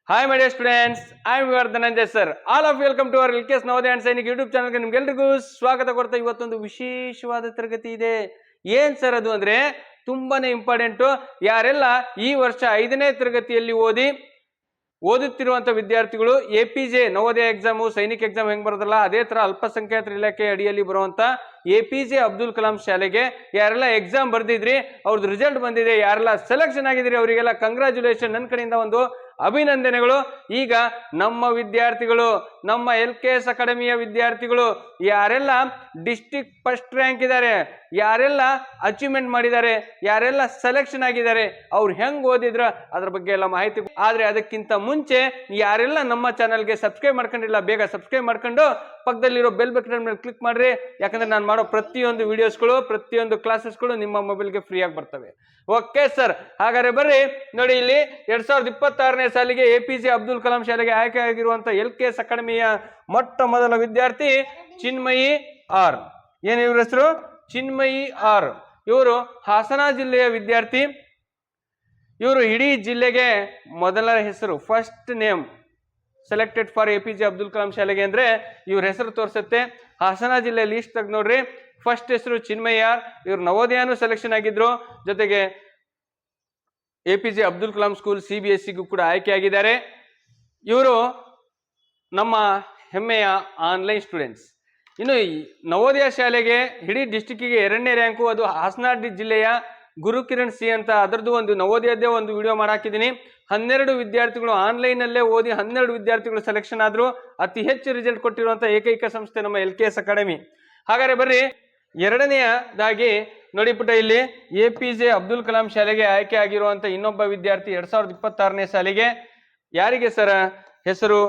Hi my dear students, I am your Dhananjay sir. All of you welcome to our LKS Navodaya and Sainik YouTube channel ಗೆ ನಿಮ್ಗೆಲ್ರಿಗೂ ಸ್ವಾಗತ ಕೊಡ್ತಾ ಇವತ್ತೊಂದು ವಿಶೇಷವಾದ ತರಗತಿ ಇದೆ. ಏನ್ ಸರ್ ಅದು ಅಂದ್ರೆ ತುಂಬಾನೇ ಇಂಪಾರ್ಟೆಂಟ್. ಯಾರೆಲ್ಲ ಈ ವರ್ಷ 5ನೇ ತರಗತಿಯಲ್ಲಿ ಓದುತ್ತಿರುವಂತ ವಿದ್ಯಾರ್ಥಿಗಳು APJ Navodaya exam Sainik exam ಹೆಂಗ್ ಬರೋದಲ್ಲ ಅದೇ ತರ ಅಲ್ಪಸಂಖ್ಯಾತರ ಇಲಾಖೆ ಅಡಿಯಲ್ಲಿ ಬರುವಂತ APJ ಅಬ್ದುಲ್ ಕಲಾಂ ಶಾಲೆಗೆ ಯಾರೆಲ್ಲ ಎಕ್ಸಾಮ್ ಬರ್ದಿದ್ರಿ ಅವ್ರದ್ದು ರಿಸಲ್ಟ್ ಬಂದಿದೆ, ಯಾರೆಲ್ಲ ಸೆಲೆಕ್ಷನ್ ಆಗಿದ್ರಿ ಅವರಿಗೆಲ್ಲ ಕಂಗ್ರಾಚುಲೇಷನ್ ನನ್ನ ಕಡೆಯಿಂದ ಒಂದು ಅಭಿನಂದನೆಗಳು. ಈಗ ನಮ್ಮ ವಿದ್ಯಾರ್ಥಿಗಳು, ನಮ್ಮ LKS ಅಕಾಡೆಮಿಯ ವಿದ್ಯಾರ್ಥಿಗಳು ಯಾರೆಲ್ಲ ಡಿಸ್ಟ್ರಿಕ್ಟ್ ಫಸ್ಟ್ ರ್ಯಾಂಕ್ ಇದ್ದಾರೆ, ಯಾರೆಲ್ಲ ಅಚೀವ್ಮೆಂಟ್ ಮಾಡಿದ್ದಾರೆ, ಯಾರೆಲ್ಲ ಸೆಲೆಕ್ಷನ್ ಆಗಿದ್ದಾರೆ, ಅವ್ರು ಹೆಂಗ್ ಓದಿದ್ರ ಅದ್ರ ಬಗ್ಗೆ ಎಲ್ಲ ಮಾಹಿತಿ. ಆದ್ರೆ ಅದಕ್ಕಿಂತ ಮುಂಚೆ ಯಾರೆಲ್ಲ ನಮ್ಮ ಚಾನಲ್ಗೆ ಸಬ್ಸ್ಕ್ರೈಬ್ ಮಾಡ್ಕೊಂಡಿಲ್ಲ ಬೇಗ ಸಬ್ಸ್ಕ್ರೈಬ್ ಮಾಡ್ಕೊಂಡು ಪಕ್ಕದಲ್ಲಿರೋ ಬೆಲ್ ಬಟನ್ ಮೇಲೆ ಕ್ಲಿಕ್ ಮಾಡ್ರಿ. ಯಾಕಂದ್ರೆ ನಾನು ಮಾಡೋ ಪ್ರತಿಯೊಂದು ವಿಡಿಯೋಸ್ಗಳು ಪ್ರತಿಯೊಂದು ಕ್ಲಾಸಸ್ಗಳು ನಿಮ್ಮ ಮೊಬೈಲ್ಗೆ ಫ್ರೀ ಆಗಿ ಬರ್ತವೆ. ಓಕೆ ಸರ್, ಹಾಗಾದ್ರೆ ಬರ್ರಿ ನೋಡಿ, ಇಲ್ಲಿ 2026ನೇ ಸಾಲಿಗೆ APJ ಅಬ್ದುಲ್ ಕಲಾಂ ಶಾಲೆಗೆ ಆಯ್ಕೆ ಆಗಿರುವಂತ LKS ಅಕಾಡೆಮಿಯ ಮೊಟ್ಟ ಮೊದಲ ವಿದ್ಯಾರ್ಥಿ ಚಿನ್ಮಯಿ ಆರ್. ಏನ್ ಇವ್ರ ಹೆಸರು? ಚಿನ್ಮಯಿ ಆರ್. ಇವರು ಹಾಸನ ಜಿಲ್ಲೆಯ ವಿದ್ಯಾರ್ಥಿ. ಇವರು ಇಡೀ ಜಿಲ್ಲೆಗೆ ಮೊದಲ ಹೆಸರು, first name selected for APJ Abdul Kalam ಶಾಲೆಗೆ ಅಂದ್ರೆ ಇವ್ರ ಹೆಸರು ತೋರಿಸುತ್ತೆ. ಹಾಸನ ಜಿಲ್ಲೆ ಲೀಸ್ಟ್ ತೆಗೆದು ನೋಡ್ರಿ, ಫಸ್ಟ್ ಹೆಸರು ಚಿನ್ಮಯಿ ಆರ್. ಇವ್ರು ನವೋದಯನೂ ಸೆಲೆಕ್ಷನ್ ಆಗಿದ್ರು, ಜೊತೆಗೆ APJ ಅಬ್ದುಲ್ ಕಲಾಂ ಸ್ಕೂಲ್ CBSEಗೂ ಕೂಡ ಆಯ್ಕೆ ಆಗಿದ್ದಾರೆ. ಇವರು ನಮ್ಮ ಹೆಮ್ಮೆಯ ಆನ್ಲೈನ್ ಸ್ಟೂಡೆಂಟ್ಸ್. ಇನ್ನು ನವೋದಯ ಶಾಲೆಗೆ ಇಡೀ ಡಿಸ್ಟಿಕ್ಕಿಗೆ 2ನೇ ರ್ಯಾಂಕು, ಅದು ಹಾಸನ ಜಿಲ್ಲೆಯ ಗುರುಕಿರಣ್ C ಅಂತ, ಅದರದ್ದು ಒಂದು ನವೋದಯದ್ದೇ ಒಂದು ವಿಡಿಯೋ ಮಾಡಾಕಿದ್ದೀನಿ. 12 ವಿದ್ಯಾರ್ಥಿಗಳು ಆನ್ಲೈನ್ ಅಲ್ಲೇ ಓದಿ 12 ವಿದ್ಯಾರ್ಥಿಗಳು ಸೆಲೆಕ್ಷನ್ ಆದ್ರು. ಅತಿ ಹೆಚ್ಚು ರಿಸಲ್ಟ್ ಕೊಟ್ಟಿರುವಂತ ಏಕೈಕ ಸಂಸ್ಥೆ ನಮ್ಮ LKS ಅಕಾಡೆಮಿ. ಹಾಗಾದ್ರೆ ಬರ್ರಿ, ಎರಡನೆಯದಾಗಿ ನೋಡಿ ಪುಟ, ಇಲ್ಲಿ APJ ಅಬ್ದುಲ್ ಕಲಾಂ ಶಾಲೆಗೆ ಆಯ್ಕೆ ಆಗಿರುವಂತ ಇನ್ನೊಬ್ಬ ವಿದ್ಯಾರ್ಥಿ 2026ನೇ ಸಾಲಿಗೆ ಯಾರಿಗೆ ಸರ? ಹೆಸರು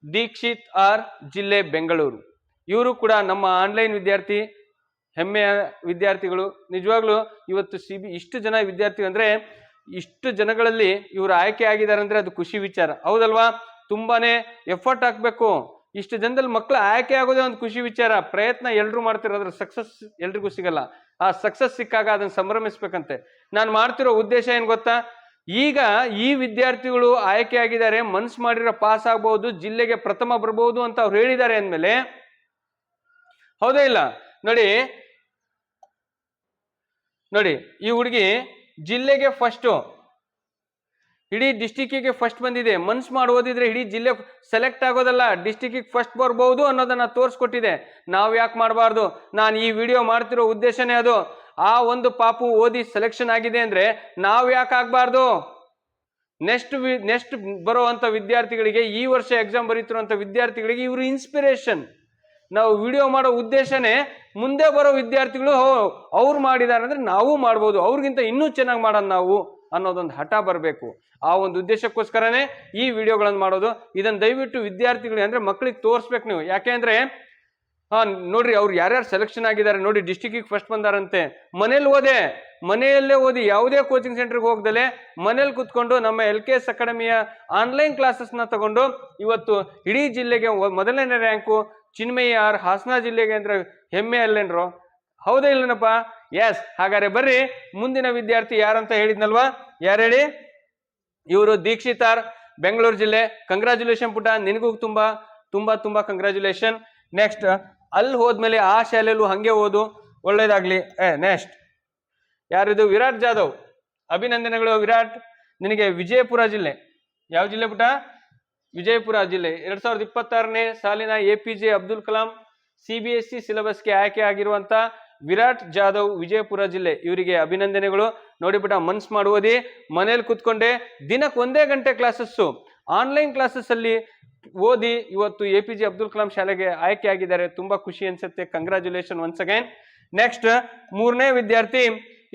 ದೀಕ್ಷಿತ್ ಆರ್, ಜಿಲ್ಲೆ ಬೆಂಗಳೂರು. ಇವರು ಕೂಡ ನಮ್ಮ ಆನ್ಲೈನ್ ವಿದ್ಯಾರ್ಥಿ, ಹೆಮ್ಮೆಯ ವಿದ್ಯಾರ್ಥಿಗಳು. ನಿಜವಾಗ್ಲೂ ಇವತ್ತು ಇಷ್ಟು ಜನ ವಿದ್ಯಾರ್ಥಿ ಅಂದ್ರೆ, ಇಷ್ಟು ಜನಗಳಲ್ಲಿ ಇವರು ಆಯ್ಕೆ ಆಗಿದ್ದಾರೆ ಅಂದ್ರೆ ಅದು ಖುಷಿ ವಿಚಾರ, ಹೌದಲ್ವಾ? ತುಂಬಾನೇ ಎಫರ್ಟ್ ಹಾಕ್ಬೇಕು. ಇಷ್ಟು ಜನದಲ್ಲಿ ಮಕ್ಕಳು ಆಯ್ಕೆ ಆಗೋದೇ ಒಂದು ಖುಷಿ ವಿಚಾರ. ಪ್ರಯತ್ನ ಎಲ್ರು ಮಾಡ್ತಿರೋದ್ರ ಸಕ್ಸಸ್ ಎಲ್ರಿಗೂ ಸಿಗಲ್ಲ. ಆ ಸಕ್ಸಸ್ ಸಿಕ್ಕಾಗ ಅದನ್ನ ಸಂಭ್ರಮಿಸ್ಬೇಕಂತೆ. ನಾನು ಮಾಡ್ತಿರೋ ಉದ್ದೇಶ ಏನ್ ಗೊತ್ತಾ? ಈಗ ಈ ವಿದ್ಯಾರ್ಥಿಗಳು ಆಯ್ಕೆ ಆಗಿದ್ದಾರೆ, ಮನ್ಸು ಮಾಡಿರೋ ಪಾಸ್ ಆಗ್ಬಹುದು, ಜಿಲ್ಲೆಗೆ ಪ್ರಥಮ ಬರ್ಬಹುದು ಅಂತ ಅವ್ರು ಹೇಳಿದ್ದಾರೆ ಅಂದ್ಮೇಲೆ, ಹೌದೇ ಇಲ್ಲ? ನೋಡಿ ಈ ಹುಡುಗಿ ಜಿಲ್ಲೆಗೆ ಫಸ್ಟ್, ಇಡೀ ಡಿಸ್ಟಿಕ್ಕಿಗೆ ಫಸ್ಟ್ ಬಂದಿದೆ. ಮನ್ಸು ಮಾಡಿ ಓದಿದ್ರೆ ಇಡೀ ಜಿಲ್ಲೆ ಸೆಲೆಕ್ಟ್ ಆಗೋದಲ್ಲ, ಡಿಸ್ಟಿಕ್ಕಿಗೆ ಫಸ್ಟ್ ಬರ್ಬಹುದು ಅನ್ನೋದನ್ನ ತೋರಿಸ್ಕೊಟ್ಟಿದೆ. ನಾವು ಯಾಕೆ ಮಾಡಬಾರ್ದು? ನಾನು ಈ ವಿಡಿಯೋ ಮಾಡ್ತಿರೋ ಉದ್ದೇಶನೇ ಅದು. ಆ ಒಂದು ಪಾಪು ಓದಿ ಸೆಲೆಕ್ಷನ್ ಆಗಿದೆ ಅಂದ್ರೆ ನಾವು ಯಾಕೆ ಆಗ್ಬಾರ್ದು? ನೆಕ್ಸ್ಟ್ ಬರುವಂತ ವಿದ್ಯಾರ್ಥಿಗಳಿಗೆ, ಈ ವರ್ಷ ಎಕ್ಸಾಮ್ ಬರೀತಿರುವಂತ ವಿದ್ಯಾರ್ಥಿಗಳಿಗೆ ಇವರು ಇನ್ಸ್ಪಿರೇಷನ್. ನಾವು ವಿಡಿಯೋ ಮಾಡೋ ಉದ್ದೇಶನೇ ಮುಂದೆ ಬರೋ ವಿದ್ಯಾರ್ಥಿಗಳು ಅವ್ರು ಮಾಡಿದಾರೆ ಅಂದ್ರೆ ನಾವು ಮಾಡ್ಬೋದು, ಅವ್ರಿಗಿಂತ ಇನ್ನೂ ಚೆನ್ನಾಗಿ ಮಾಡೋಣ ನಾವು ಅನ್ನೋದೊಂದು ಹಠ ಬರಬೇಕು. ಆ ಒಂದು ಉದ್ದೇಶಕ್ಕೋಸ್ಕರನೇ ಈ ವಿಡಿಯೋಗಳನ್ನು ಮಾಡೋದು. ಇದನ್ನ ದಯವಿಟ್ಟು ವಿದ್ಯಾರ್ಥಿಗಳಿಗೆ ಅಂದ್ರೆ ಮಕ್ಕಳಿಗೆ ತೋರಿಸ್ಬೇಕು ನೀವು. ಯಾಕೆಂದ್ರೆ ನೋಡ್ರಿ, ಅವ್ರು ಯಾರ್ಯಾರು ಸೆಲೆಕ್ಷನ್ ಆಗಿದ್ದಾರೆ ನೋಡಿ, ಡಿಸ್ಟಿಕ್ಕಿಗೆ ಫಸ್ಟ್ ಬಂದಾರಂತೆ. ಮನೆಯಲ್ಲೇ ಓದಿ ಯಾವುದೇ ಕೋಚಿಂಗ್ ಸೆಂಟರ್ಗೆ ಹೋಗ್ದಲೆ ಮನೇಲಿ ಕುತ್ಕೊಂಡು ನಮ್ಮ LKS ಅಕಾಡೆಮಿಯ ಆನ್ಲೈನ್ ಕ್ಲಾಸಸ್ನ ತಗೊಂಡು ಇವತ್ತು ಇಡೀ ಜಿಲ್ಲೆಗೆ ಮೊದಲನೇ ರ್ಯಾಂಕು ಚಿನ್ಮಯಿ ಆರ್, ಹಾಸನ ಜಿಲ್ಲೆಗೆ ಅಂದ್ರೆ ಹೆಮ್ಮೆ ಅಲ್ಲೇನ್ರು, ಹೌದೇ ಇಲ್ಲನಪ್ಪ? ಎಸ್. ಹಾಗಾದ್ರೆ ಬರ್ರಿ, ಮುಂದಿನ ವಿದ್ಯಾರ್ಥಿ ಯಾರಂತ ಹೇಳಿದ್ನಲ್ವಾ, ಯಾರು ಹೇಳಿ? ಇವರು ದೀಕ್ಷಿತ್ ಆರ್, ಬೆಂಗಳೂರು ಜಿಲ್ಲೆ. ಕಂಗ್ರಾಚುಲೇಷನ್ ಪುಟ, ನಿನಗೂ ತುಂಬಾ ತುಂಬಾ ತುಂಬಾ ಕಂಗ್ರಾಚುಲೇಷನ್. ನೆಕ್ಸ್ಟ್, ಅಲ್ಲಿ ಹೋದ್ಮೇಲೆ ಆ ಶಾಲೆಯಲ್ಲೂ ಹಂಗೆ ಓದು, ಒಳ್ಳೇದಾಗ್ಲಿ. ನೆಕ್ಸ್ಟ್ ಯಾರಿದು? ವಿರಾಟ್ ಜಾಧವ್. ಅಭಿನಂದನೆಗಳು ವಿರಾಟ್, ನಿನಗೆ ವಿಜಯಪುರ ಜಿಲ್ಲೆ. ಯಾವ ಜಿಲ್ಲೆ ಪುಟ? ವಿಜಯಪುರ ಜಿಲ್ಲೆ. 2026ನೇ ಸಾಲಿನ APJ ಅಬ್ದುಲ್ ಕಲಾಂ CBSE ಸಿಲೆಬಸ್ಗೆ ಆಯ್ಕೆ ಆಗಿರುವಂತ ವಿರಾಟ್ ಜಾಧವ್, ವಿಜಯಪುರ ಜಿಲ್ಲೆ. ಇವರಿಗೆ ಅಭಿನಂದನೆಗಳು. ನೋಡಿ ಬಿಟ್ಟ, ಮನ್ಸು ಮಾಡಿ ಓದಿ, ಮನೇಲಿ ಕುತ್ಕೊಂಡೆ ದಿನಕ್ಕೆ 1 ಗಂಟೆ ಕ್ಲಾಸಸ್ಸು ಆನ್ಲೈನ್ ಕ್ಲಾಸಸ್ ಅಲ್ಲಿ ಓದಿ ಇವತ್ತು APJ ಅಬ್ದುಲ್ ಕಲಾಂ ಶಾಲೆಗೆ ಆಯ್ಕೆ ಆಗಿದ್ದಾರೆ. ತುಂಬಾ ಖುಷಿ ಅನ್ಸುತ್ತೆ. Congratulation once again. ನೆಕ್ಸ್ಟ್, 3ನೇ ವಿದ್ಯಾರ್ಥಿ,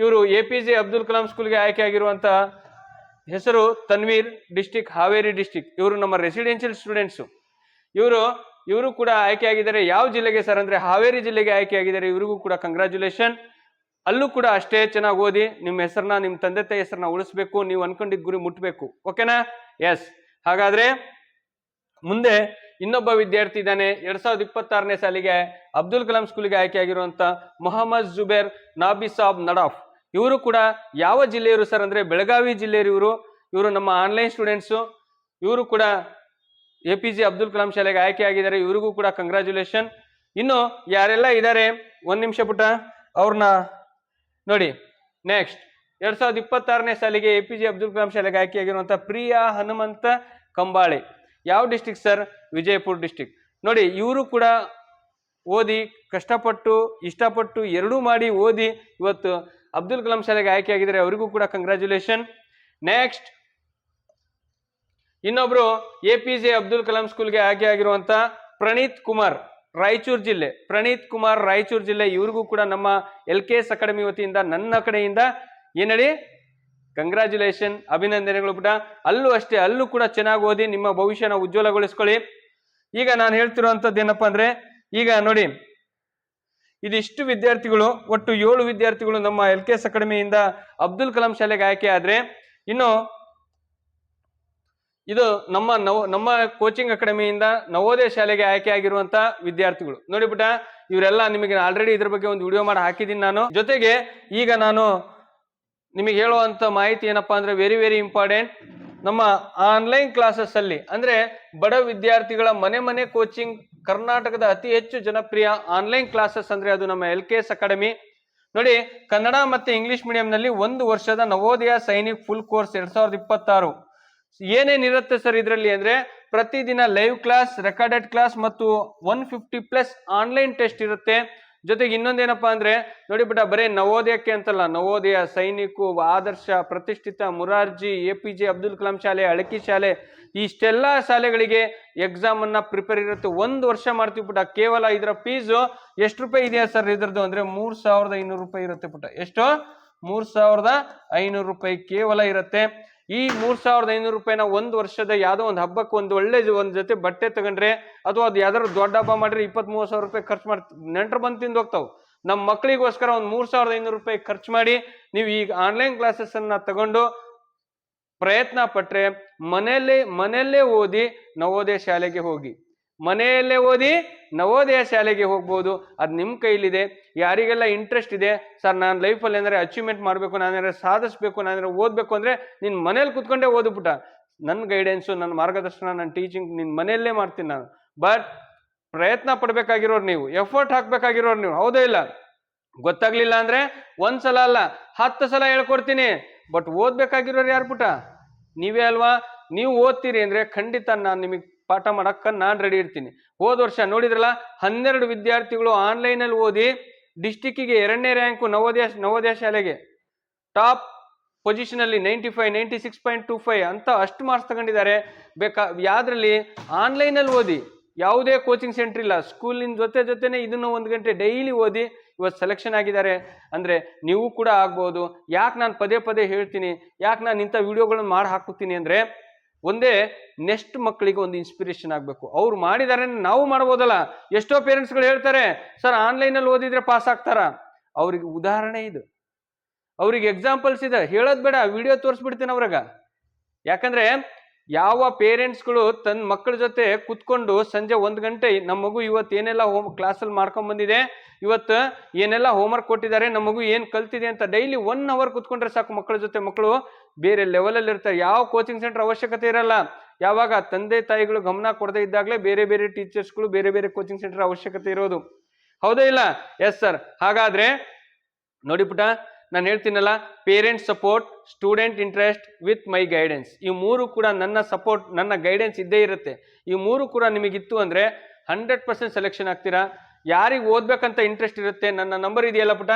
ಇವರು APJ ಅಬ್ದುಲ್ ಕಲಾಂ ಸ್ಕೂಲ್ಗೆ ಆಯ್ಕೆ ಆಗಿರುವಂತ ಹೆಸರು ತನ್ವೀರ್, ಡಿಸ್ಟಿಕ್ ಹಾವೇರಿ ಡಿಸ್ಟಿಕ್. ಇವರು ನಮ್ಮ ರೆಸಿಡೆನ್ಷಿಯಲ್ ಸ್ಟೂಡೆಂಟ್ಸು. ಇವರು ಕೂಡ ಆಯ್ಕೆ ಆಗಿದ್ದಾರೆ. ಯಾವ ಜಿಲ್ಲೆಗೆ ಸರ್ ಅಂದ್ರೆ ಹಾವೇರಿ ಜಿಲ್ಲೆಗೆ ಆಯ್ಕೆ ಆಗಿದ್ದಾರೆ. ಇವರಿಗೂ ಕೂಡ ಕಂಗ್ರಾಚುಲೇಷನ್. ಅಲ್ಲೂ ಕೂಡ ಅಷ್ಟೇ ಚೆನ್ನಾಗಿ ಓದಿ, ನಿಮ್ಮ ಹೆಸರನ್ನ, ನಿಮ್ಮ ತಂದೆ ತಾಯಿ ಹೆಸರನ್ನ ಉಳಿಸ್ಬೇಕು, ನೀವು ಅನ್ಕೊಂಡಿದ್ದ ಗುರಿ ಮುಟ್ಬೇಕು. ಓಕೆನಾ? ಎಸ್. ಹಾಗಾದ್ರೆ ಮುಂದೆ ಇನ್ನೊಬ್ಬ ವಿದ್ಯಾರ್ಥಿ ಇದ್ದಾನೆ. 2026ನೇ ಸಾಲಿಗೆ ಅಬ್ದುಲ್ ಕಲಾಂ ಸ್ಕೂಲ್ಗೆ ಆಯ್ಕೆ ಆಗಿರುವಂತ ಮೊಹಮ್ಮದ್ ಜುಬೇರ್ ನಾಬಿಸಾಬ್ ನಡಾಫ್. ಇವರು ಕೂಡ ಯಾವ ಜಿಲ್ಲೆಯವರು ಸರ್ ಅಂದ್ರೆ ಬೆಳಗಾವಿ ಜಿಲ್ಲೆಯವರು. ಇವರು ನಮ್ಮ ಆನ್ಲೈನ್ ಸ್ಟೂಡೆಂಟ್ಸು. ಇವರು ಕೂಡ APJ ಅಬ್ದುಲ್ ಕಲಾಂ ಶಾಲೆಗೆ ಆಯ್ಕೆ ಆಗಿದ್ದಾರೆ. ಇವರಿಗೂ ಕೂಡ ಕಂಗ್ರ್ಯಾಚುಲೇಷನ್. ಇನ್ನು ಯಾರೆಲ್ಲ ಇದ್ದಾರೆ ಒಂದ್ ನಿಮಿಷ ಪುಟ ಅವ್ರನ್ನ ನೋಡಿ. ನೆಕ್ಸ್ಟ್ 2026ನೇ ಸಾಲಿಗೆ APJ ಅಬ್ದುಲ್ ಕಲಾಂ ಶಾಲೆಗೆ ಆಯ್ಕೆ ಆಗಿರುವಂತಹ ಪ್ರಿಯಾ ಹನುಮಂತ ಕಂಬಾಳೆ. ಯಾವ ಡಿಸ್ಟಿಕ್ ಸರ್? ವಿಜಯಪುರ ಡಿಸ್ಟಿಕ್. ನೋಡಿ, ಇವರು ಕೂಡ ಓದಿ ಕಷ್ಟಪಟ್ಟು ಇಷ್ಟಪಟ್ಟು ಎರಡೂ ಮಾಡಿ ಓದಿ ಇವತ್ತು ಅಬ್ದುಲ್ ಕಲಾಂ ಶಾಲೆಗೆ ಆಯ್ಕೆ ಆಗಿದ್ದಾರೆ. ಅವರಿಗೂ ಕೂಡ ಕಂಗ್ರ್ಯಾಚುಲೇಷನ್. ನೆಕ್ಸ್ಟ್ ಇನ್ನೊಬ್ರು APJ ಅಬ್ದುಲ್ ಕಲಾಂ ಸ್ಕೂಲ್ಗೆ ಆಯ್ಕೆ ಆಗಿರುವಂತ ಪ್ರಣೀತ್ ಕುಮಾರ್, ರಾಯಚೂರು ಜಿಲ್ಲೆ. ಪ್ರಣೀತ್ ಕುಮಾರ್, ರಾಯಚೂರು ಜಿಲ್ಲೆ. ಇವ್ರಿಗೂ ಕೂಡ ನಮ್ಮ LKS ಅಕಾಡೆಮಿ ವತಿಯಿಂದ, ನನ್ನ ಕಡೆಯಿಂದ ಏನಡಿ ಕಂಗ್ರ್ಯಾಚುಲೇಷನ್, ಅಭಿನಂದನೆಗಳು ಪುಟ. ಅಲ್ಲೂ ಅಷ್ಟೇ, ಅಲ್ಲೂ ಕೂಡ ಚೆನ್ನಾಗಿ ಓದಿ ನಿಮ್ಮ ಭವಿಷ್ಯನ ಉಜ್ವಲಗೊಳಿಸ್ಕೊಳ್ಳಿ. ಈಗ ನಾನು ಹೇಳ್ತಿರುವಂತದ್ದು ಏನಪ್ಪಾ ಅಂದ್ರೆ, ಈಗ ನೋಡಿ, ಇದಿಷ್ಟು ವಿದ್ಯಾರ್ಥಿಗಳು, ಒಟ್ಟು 7 ವಿದ್ಯಾರ್ಥಿಗಳು ನಮ್ಮ LKS ಅಕಾಡೆಮಿಯಿಂದ ಅಬ್ದುಲ್ ಕಲಾಂ ಶಾಲೆಗೆ ಆಯ್ಕೆ ಆದ್ರೆ, ಇನ್ನು ಇದು ನಮ್ಮ ಕೋಚಿಂಗ್ ಅಕಾಡೆಮಿಯಿಂದ ನವೋದಯ ಶಾಲೆಗೆ ಆಯ್ಕೆ ಆಗಿರುವಂತ ವಿದ್ಯಾರ್ಥಿಗಳು. ನೋಡಿ ಪುಟ, ಇವರೆಲ್ಲ ನಿಮಗೆ ಆಲ್ರೆಡಿ ಇದ್ರ ಬಗ್ಗೆ ಒಂದು ವಿಡಿಯೋ ಮಾಡಿ ಹಾಕಿದ್ದೀನಿ ನಾನು. ಜೊತೆಗೆ ಈಗ ನಾನು ನಿಮಗೆ ಹೇಳುವಂತ ಮಾಹಿತಿ ಏನಪ್ಪಾ ಅಂದ್ರೆ, ವೆರಿ ವೆರಿ ಇಂಪಾರ್ಟೆಂಟ್. ನಮ್ಮ ಆನ್ಲೈನ್ ಕ್ಲಾಸಸ್ ಅಲ್ಲಿ ಅಂದ್ರೆ ಬಡ ವಿದ್ಯಾರ್ಥಿಗಳ ಮನೆ ಕೋಚಿಂಗ್, ಕರ್ನಾಟಕದ ಅತಿ ಹೆಚ್ಚು ಜನಪ್ರಿಯ ಆನ್ಲೈನ್ ಕ್ಲಾಸಸ್ ಅಂದ್ರೆ ಅದು ನಮ್ಮ LKS ಅಕಾಡೆಮಿ. ನೋಡಿ, ಕನ್ನಡ ಮತ್ತೆ ಇಂಗ್ಲಿಷ್ ಮೀಡಿಯಂ ನಲ್ಲಿ 1 ವರ್ಷದ ನವೋದಯ ಸೈನಿಕ್ ಫುಲ್ ಕೋರ್ಸ್ 2026 ಏನೇನಿರುತ್ತೆ ಸರ್ ಇದರಲ್ಲಿ ಅಂದ್ರೆ, ಪ್ರತಿದಿನ ಲೈವ್ ಕ್ಲಾಸ್, ರೆಕಾರ್ಡೆಡ್ ಕ್ಲಾಸ್ ಮತ್ತು 150+ ಆನ್ಲೈನ್ ಟೆಸ್ಟ್ ಇರುತ್ತೆ. ಜೊತೆಗೆ ಇನ್ನೊಂದೇನಪ್ಪಾ ಅಂದ್ರೆ, ನೋಡಿ ಬಿಟ್ಟ, ಬರೇ ನವೋದಯಕ್ಕೆ ಅಂತಲ್ಲ, ನವೋದಯ, ಸೈನಿಕು, ಆದರ್ಶ, ಪ್ರತಿಷ್ಠಿತ, ಮುರಾರ್ಜಿ, APJ ಅಬ್ದುಲ್ ಕಲಾಂ ಶಾಲೆ, ಅಳಕಿ ಶಾಲೆ, ಇಷ್ಟೆಲ್ಲಾ ಶಾಲೆಗಳಿಗೆ ಎಕ್ಸಾಮ್ ಅನ್ನ ಪ್ರಿಪೇರ್ ಇರುತ್ತೆ. 1 ವರ್ಷ ಮಾಡ್ತೀವಿ ಪುಟ. ಕೇವಲ ಇದರ ಫೀಸು ಎಷ್ಟು ರೂಪಾಯಿ ಇದೆಯಾ ಸರ್ ಇದ್ರದ್ದು ಅಂದ್ರೆ 3500 ರೂಪಾಯಿ ಇರುತ್ತೆ ಪುಟ. ಎಷ್ಟು? 3500 ರೂಪಾಯಿ ಕೇವಲ ಇರುತ್ತೆ. ಈ 3500 ರೂಪಾಯಿನ 1 ವರ್ಷದ ಯಾವ್ದೋ ಒಂದು ಹಬ್ಬಕ್ಕೆ ಒಂದು ಒಳ್ಳೆ ಒಂದ್ ಜೊತೆ ಬಟ್ಟೆ ತಗೊಂಡ್ರೆ, ಅಥವಾ ಅದು ಯಾವ್ದಾದ್ರು ದೊಡ್ಡ ಹಬ್ಬ ಮಾಡ್ರೆ 20-30 ಸಾವಿರ ರೂಪಾಯಿ ಖರ್ಚು ನೆಂಟರು ಬಂದು ತಿಂದು ಹೋಗ್ತಾವ್. ನಮ್ಮ ಮಕ್ಕಳಿಗೋಸ್ಕರ ಒಂದು 3500 ರೂಪಾಯಿ ಖರ್ಚು ಮಾಡಿ ನೀವು ಈಗ ಆನ್ಲೈನ್ ಕ್ಲಾಸಸ್ ಅನ್ನ ತಗೊಂಡು ಪ್ರಯತ್ನ ಪಟ್ರೆ, ಮನೆಯಲ್ಲೇ ಓದಿ ನವೋದಯ ಶಾಲೆಗೆ ಹೋಗಿ, ಮನೆಯಲ್ಲೇ ಓದಿ ನವೋದಯ ಶಾಲೆಗೆ ಹೋಗ್ಬೋದು. ಅದು ನಿಮ್ಮ ಕೈಲಿದೆ. ಯಾರಿಗೆಲ್ಲ ಇಂಟ್ರೆಸ್ಟ್ ಇದೆ, ಸರ್ ನಾನು ಲೈಫಲ್ಲಿ ಏನಾದ್ರೆ ಅಚೀವ್ಮೆಂಟ್ ಮಾಡಬೇಕು, ನಾನೇನಾದ್ರೆ ಸಾಧಿಸ್ಬೇಕು, ನಾನೇನಾದ್ರೆ ಓದಬೇಕು ಅಂದ್ರೆ ನಿನ್ನ ಮನೇಲಿ ಕುತ್ಕೊಂಡೇ ಓದ್ಬಿಟ್ಟ. ನನ್ನ ಗೈಡೆನ್ಸು, ನನ್ನ ಮಾರ್ಗದರ್ಶನ, ನನ್ನ ಟೀಚಿಂಗ್ ನಿನ್ನ ಮನೆಯಲ್ಲೇ ಮಾಡ್ತೀನಿ ನಾನು. ಬಟ್ ಪ್ರಯತ್ನ ಪಡ್ಬೇಕಾಗಿರೋರು ನೀವು, ಎಫರ್ಟ್ ಹಾಕ್ಬೇಕಾಗಿರೋರು ನೀವು. ಹೌದಾ ಇಲ್ಲ? ಗೊತ್ತಾಗ್ಲಿಲ್ಲ ಅಂದ್ರೆ ಒಂದ್ಸಲ ಅಲ್ಲ 10 ಸಲ ಹೇಳ್ಕೊಡ್ತೀನಿ. ಬಟ್ ಓದ್ಬೇಕಾಗಿರೋರು ಯಾರು ಪುಟ? ನೀವೇ ಅಲ್ವಾ? ನೀವು ಓದ್ತೀರಿ ಅಂದ್ರೆ ಖಂಡಿತ ನಾನು ನಿಮಗೆ ಪಾಠ ಮಾಡಕ್ಕ ನಾನು ರೆಡಿ ಇರ್ತೀನಿ. ಹೋದ ವರ್ಷ ನೋಡಿದ್ರಲ್ಲ, 12 ವಿದ್ಯಾರ್ಥಿಗಳು ಆನ್ಲೈನ್ ಅಲ್ಲಿ ಓದಿ ಡಿಸ್ಟಿಕ್ಕಿಗೆ 2ನೇ ರ್ಯಾಂಕು ನವೋದಯ ಶಾಲೆಗೆ ಟಾಪ್ ಪೊಸಿಷನ್ ಅಲ್ಲಿ 95, 96.25 ಅಂತ ಅಷ್ಟು ಮಾರ್ಕ್ಸ್ ತಗೊಂಡಿದ್ದಾರೆ. ಯಾವ್ದ್ರಲ್ಲಿ? ಆನ್ಲೈನ್ ಅಲ್ಲಿ ಓದಿ, ಯಾವುದೇ ಕೋಚಿಂಗ್ ಸೆಂಟರ್ ಇಲ್ಲ, ಸ್ಕೂಲಿನ ಜೊತೆನೆ ಇದನ್ನು 1 ಗಂಟೆ ಡೈಲಿ ಓದಿ ಇವತ್ತು ಸೆಲೆಕ್ಷನ್ ಆಗಿದ್ದಾರೆ. ಅಂದ್ರೆ ನೀವು ಕೂಡ ಆಗ್ಬೋದು. ಯಾಕೆ ನಾನು ಪದೇ ಹೇಳ್ತೀನಿ, ಯಾಕೆ ನಾನು ಇಂಥ ವಿಡಿಯೋಗಳನ್ನ ಮಾಡಿ ಹಾಕುತ್ತೀನಿ ಅಂದ್ರೆ, ಒಂದೇ ನೆಕ್ಸ್ಟ್ ಮಕ್ಕಳಿಗೆ ಒಂದು ಇನ್ಸ್ಪಿರೇಷನ್ ಆಗಬೇಕು. ಅವ್ರು ಮಾಡಿದಾರೆ ನಾವು ಮಾಡ್ಬೋದಲ್ಲ. ಎಷ್ಟೋ ಪೇರೆಂಟ್ಸ್ಗಳು ಹೇಳ್ತಾರೆ, ಸರ್ ಆನ್ಲೈನಲ್ಲಿ ಓದಿದ್ರೆ ಪಾಸ್ ಆಗ್ತಾರ. ಅವ್ರಿಗೆ ಉದಾಹರಣೆ ಇದು, ಅವ್ರಿಗೆ ಎಕ್ಸಾಂಪಲ್ಸ್ ಇದೆ. ಹೇಳೋದ್ ಬೇಡ, ವಿಡಿಯೋ ತೋರಿಸ್ಬಿಡ್ತೀನಿ ಅವ್ರಾಗ. ಯಾಕಂದ್ರೆ ಯಾವ ಪೇರೆಂಟ್ಸ್ಗಳು ತನ್ನ ಮಕ್ಕಳ ಜೊತೆ ಕುತ್ಕೊಂಡು ಸಂಜೆ 1 ಗಂಟೆ ನಮ್ಮ ಮಗು ಇವತ್ತು ಏನೆಲ್ಲ ಕ್ಲಾಸಲ್ಲಿ ಮಾಡ್ಕೊಂಡ್ ಬಂದಿದೆ, ಇವತ್ತು ಏನೆಲ್ಲ ಹೋಮ್ವರ್ಕ್ ಕೊಟ್ಟಿದ್ದಾರೆ, ನಮ್ಮ ಮಗು ಏನ್ ಕಲ್ತಿದೆ ಅಂತ ಡೈಲಿ 1 ಅವರ್ ಕುತ್ಕೊಂಡ್ರೆ ಸಾಕು ಮಕ್ಕಳ ಜೊತೆ. ಮಕ್ಕಳು ಬೇರೆ ಲೆವೆಲಲ್ಲಿ ಇರ್ತಾರೆ. ಯಾವ ಕೋಚಿಂಗ್ ಸೆಂಟರ್ ಅವಶ್ಯಕತೆ ಇರಲ್ಲ. ಯಾವಾಗ ತಂದೆ ತಾಯಿಗಳು ಗಮನ ಕೊಡದೇ ಇದ್ದಾಗಲೇ ಬೇರೆ ಟೀಚರ್ಸ್ಗಳು ಬೇರೆ ಕೋಚಿಂಗ್ ಸೆಂಟರ್ ಅವಶ್ಯಕತೆ ಇರೋದು. ಹೌದಾ ಇಲ್ಲ? Yes sir. ಹಾಗಾದ್ರೆ ನೋಡಿ ಪುಟ, ನಾನು ಹೇಳ್ತೀನಲ್ಲ, parents support, student interest with my guidance, ಈ 3 ಕೂಡ ನನ್ನ ಸಪೋರ್ಟ್, ನನ್ನ ಗೈಡೆನ್ಸ್ ಇದ್ದೇ ಇರುತ್ತೆ. ಈ 3 ಕೂಡ ನಿಮಗಿತ್ತು ಅಂದ್ರೆ 100% ಸೆಲೆಕ್ಷನ್ ಆಗ್ತೀರಾ. ಯಾರಿಗೆ ಓದ್ಬೇಕಂತ ಇಂಟ್ರೆಸ್ಟ್ ಇರುತ್ತೆ, ನನ್ನ ನಂಬರ್ ಇದೆಯಲ್ಲ ಪುಟ,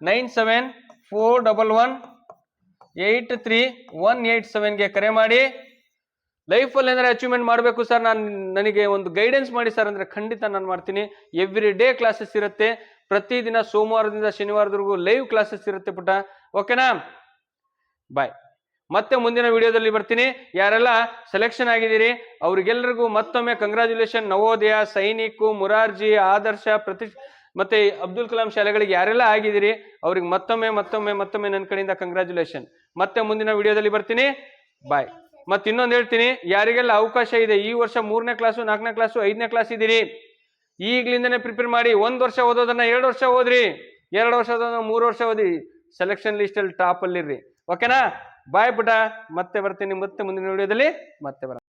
9741838187ಗೆ ಕರೆ ಮಾಡಿ. ಲೈಫಲ್ಲಿ ಏನಾದ್ರೆ ಅಚೀವ್ಮೆಂಟ್ ಮಾಡಬೇಕು ಸರ್, ನನಗೆ ಒಂದು ಗೈಡೆನ್ಸ್ ಮಾಡಿ ಸರ್ ಅಂದ್ರೆ ಖಂಡಿತ ನಾನು ಮಾಡ್ತೀನಿ. ಎವ್ರಿ ಡೇ ಕ್ಲಾಸಸ್ ಇರುತ್ತೆ. ಪ್ರತಿದಿನ ಸೋಮವಾರದಿಂದ ಶನಿವಾರದವರೆಗೂ ಲೈವ್ ಕ್ಲಾಸಸ್ ಇರುತ್ತೆ ಪುಟ. ಓಕೆನಾ? ಬಾಯ್. ಮತ್ತೆ ಮುಂದಿನ ವಿಡಿಯೋದಲ್ಲಿ ಬರ್ತೀನಿ. ಯಾರೆಲ್ಲ ಸೆಲೆಕ್ಷನ್ ಆಗಿದ್ದೀರಿ ಅವ್ರಿಗೆಲ್ಲರಿಗೂ ಮತ್ತೊಮ್ಮೆ ಕಂಗ್ರ್ಯಾಚುಲೇಷನ್. ನವೋದಯ, ಸೈನಿಕು, ಮುರಾರ್ಜಿ, ಆದರ್ಶ, ಮತ್ತೆ ಅಬ್ದುಲ್ ಕಲಾಂ ಶಾಲೆಗಳಿಗೆ ಯಾರೆಲ್ಲ ಆಗಿದ್ದೀರಿ ಅವ್ರಿಗೆ ಮತ್ತೊಮ್ಮೆ ನನ್ನ ಕಡೆಯಿಂದ ಕಂಗ್ರ್ಯಾಚುಲೇಷನ್. ಮತ್ತೆ ಮುಂದಿನ ವಿಡಿಯೋದಲ್ಲಿ ಬರ್ತೀನಿ. ಬಾಯ್. ಮತ್ತೆ ಇನ್ನೊಂದು ಹೇಳ್ತೀನಿ, ಯಾರಿಗೆಲ್ಲ ಅವಕಾಶ ಇದೆ, ಈ ವರ್ಷ 3ನೇ ಕ್ಲಾಸು, 4ನೇ ಕ್ಲಾಸು, 5ನೇ ಕ್ಲಾಸ್ ಇದ್ದೀರಿ, ಈಗ್ಲಿಂದನೇ ಪ್ರಿಪೇರ್ ಮಾಡಿ. 1 ವರ್ಷ ಓದೋದನ್ನ 2 ವರ್ಷ ಓದ್ರಿ, 2 ವರ್ಷ ಓದೋದನ್ನ 3 ವರ್ಷ ಓದಿ. ಸೆಲೆಕ್ಷನ್ ಲಿಸ್ಟ್ ಅಲ್ಲಿ ಟಾಪ್ ಅಲ್ಲಿರ್ರಿ. ಓಕೆನಾ? ಬಾಯ್ ಪುಟ. ಮತ್ತೆ ಬರ್ತೀನಿ, ಮತ್ತೆ ಮುಂದಿನ ವಿಡಿಯೋದಲ್ಲಿ ಮತ್ತೆ ಬರೋಣ.